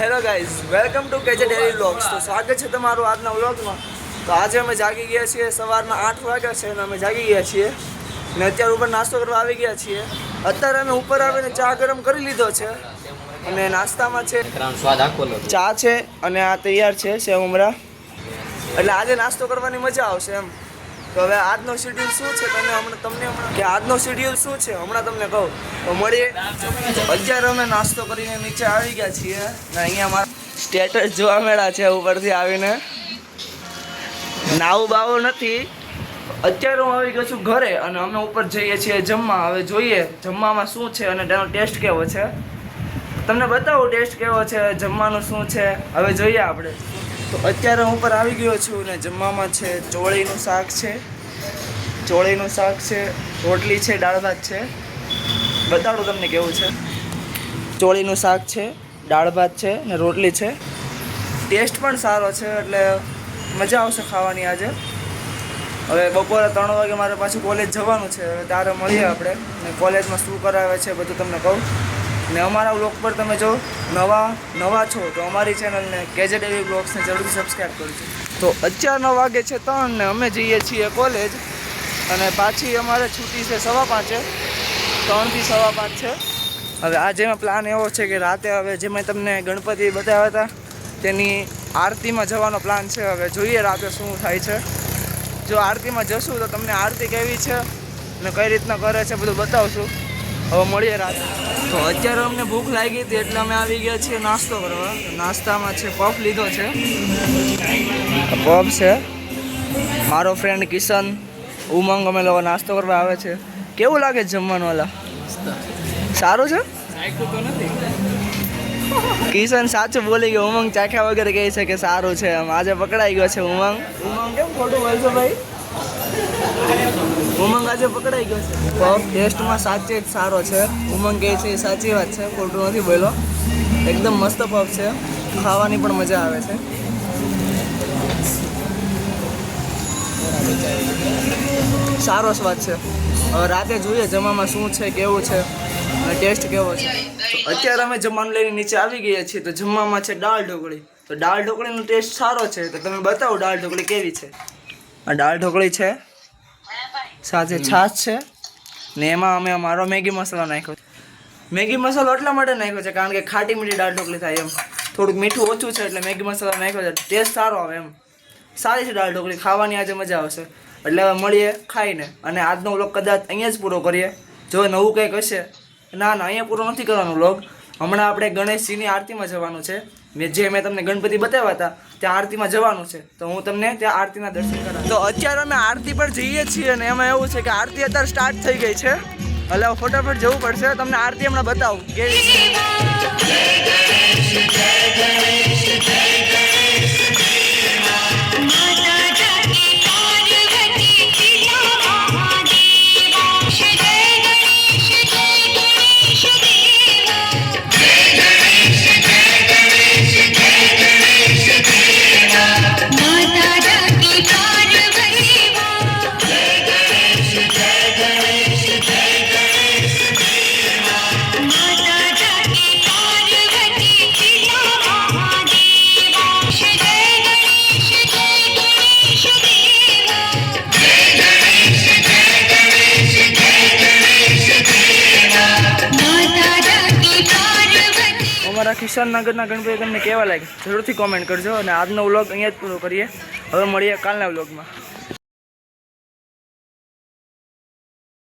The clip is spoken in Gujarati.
હેલો ગાઈઝ, વેલકમ ટુ કેજે ડેલી વ્લોગ્સ। તો સ્વાગત છે તમારું આજના વ્લોગમાં। તો આજે અમે જાગી ગયા છીએ, સવારના 8 વાગ્યા છે અને અમે જાગી ગયા છીએ ને અત્યારે ઉપર નાસ્તો કરવા આવી ગયા છીએ। અત્યારે અમે ઉપર આવીને ચા ગરમ કરી લીધો છે અને નાસ્તામાં છે ચા છે અને આ તૈયાર છે સેવ મમરા। એટલે આજે નાસ્તો કરવાની મજા આવશે એમ। તો હવે આજનો શેડ્યુલ શું છે આજનો શેડ્યુલ શું છે હમણાં તમને કહું। તો મળીએ। અત્યારે અમે નાસ્તો કરીને નીચે આવી ગયા છીએ ને અહીંયા મારા સ્ટેટસ જોવા મળ્યા છે ઉપરથી આવીને। નાવું બાવું નથી, અત્યારે હું આવી ગયો છું ઘરે અને અમે ઉપર જઈએ છીએ જમવા। હવે જોઈએ જમવામાં શું છે અને તેનો ટેસ્ટ કેવો છે, તમને બતાવું ટેસ્ટ કેવો છે, જમવાનું શું છે હવે જોઈએ આપણે। તો અત્યારે હું ઉપર આવી ગયો છું ને જમવામાં છે ચોળીનું શાક છે, રોટલી છે, દાળ ભાત છે। બતાડું તમને કેવું છે। ચોળીનું શાક છે, દાળ ભાત છે ને રોટલી છે। ટેસ્ટ પણ સારો છે એટલે મજા આવશે ખાવાની આજે। હવે બપોરે 3 વાગે મારે પાછું કોલેજ જવાનું છે, હવે ત્યારે મળીએ આપણે ને કોલેજમાં શું કરાવે છે બધું તમને કહું। ને અમારા વ્લોગ પર તમે જો નવા છો તો અમારી ચેનલને કેજે ડેલી વ્લોગ્સને જરૂરથી સબસ્ક્રાઈબ કરજો। તો અત્યારના વાગે છે 3 ને અમે જઈએ છીએ કોલેજ અને પાછી અમારે છૂટી છે 5:15, 3 થી 5:15 છે। હવે આજે પ્લાન એવો છે કે રાતે હવે જે મેં તમને ગણપતિ બતાવ્યા હતા તેની આરતીમાં જવાનો પ્લાન છે। હવે જોઈએ રાતે શું થાય છે। જો આરતીમાં જશું તો તમને આરતી કેવી છે ને કઈ રીતના કરે છે બધું બતાવશું। હવે મળીએ રાતે। તો અત્યારે અમને ભૂખ લાગી હતી એટલે અમે આવી ગયા છીએ નાસ્તો કરવા। નાસ્તામાં છે પફ લીધો છે, પફ છે। મારો ફ્રેન્ડ કિશન, ઉમંગ અમે લોકો નાસ્તો કરવા આવે છે। કેવું લાગે જમવાનું વાલા? સારું છે? કિશન સાચું બોલી ગયો, ઉમંગ ચાખ્યા વગર કહે છે કે સારું છે એમ। આજે પકડાઈ ગયો છે ઉમંગ કેમ ખોટું બોલશો ભાઈ? ઉમંગ આજે પકડાઈ ગયો છે। પફ ટેસ્ટમાં સાચે જ સારો છે, ઉમંગ કહે છે એ સાચી વાત છે, ખોટું નથી બોલ્યો। એકદમ મસ્ત પફ છે, ખાવાની પણ મજા આવે છે। સારો સ્વાદ છે। હવે રાતે જોઈએ જમવામાં શું છે, કેવું છે અને ટેસ્ટ કેવો છે। તો અત્યારે અમે જમવાનું લઈને નીચે આવી ગયા છીએ। તો જમવામાં છે દાળ ઢોકળી। તો દાળ ઢોકળીનો ટેસ્ટ સારો છે, તો તમે બતાવો દાળ ઢોકળી કેવી છે। આ દાળ ઢોકળી છે, સાથે છાશ છે ને એમાં અમે અમારો મેગી મસાલો નાખ્યો છે। મેગી મસાલો એટલા માટે નાખ્યો છે કારણ કે ખાટી મીઠી દાળ ઢોકળી થાય એમ, થોડુંક મીઠું ઓછું છે એટલે મેગી મસાલો નાખ્યો છે, ટેસ્ટ સારો આવે એમ। સારી છે દાળ ઢોકળી, ખાવાની આજે મજા આવશે। એટલે હવે મળીએ ખાઈને અને આજનો વ્લોગ કદાચ અહીંયા જ પૂરો કરીએ। જો નવું કંઈક હશે, ના અહીંયા પૂરો નથી કરવાનો વ્લોગ, હમણાં આપણે ગણેશજીની આરતીમાં જવાનું છે। મેં તમને ગણપતિ બતાવ્યા હતા ત્યાં આરતીમાં જવાનું છે, તો હું તમને ત્યાં આરતીના દર્શન કરાવું। તો અત્યારે અમે આરતી પર જઈએ છીએ અને એમાં એવું છે કે આરતી અત્યારે સ્ટાર્ટ થઈ ગઈ છે। એટલે ફટાફટ જવું પડશે, તમને આરતી હમણાં બતાવું કેવી છે। અમારા કિશનનગરના ગણપતિ તમને કેવા લાગે જરૂરથી કોમેન્ટ કરજો અને આજનો વ્લોગ અહીંયા જ પૂરો કરીએ। હવે મળીએ કાલના વ્લોગમાં।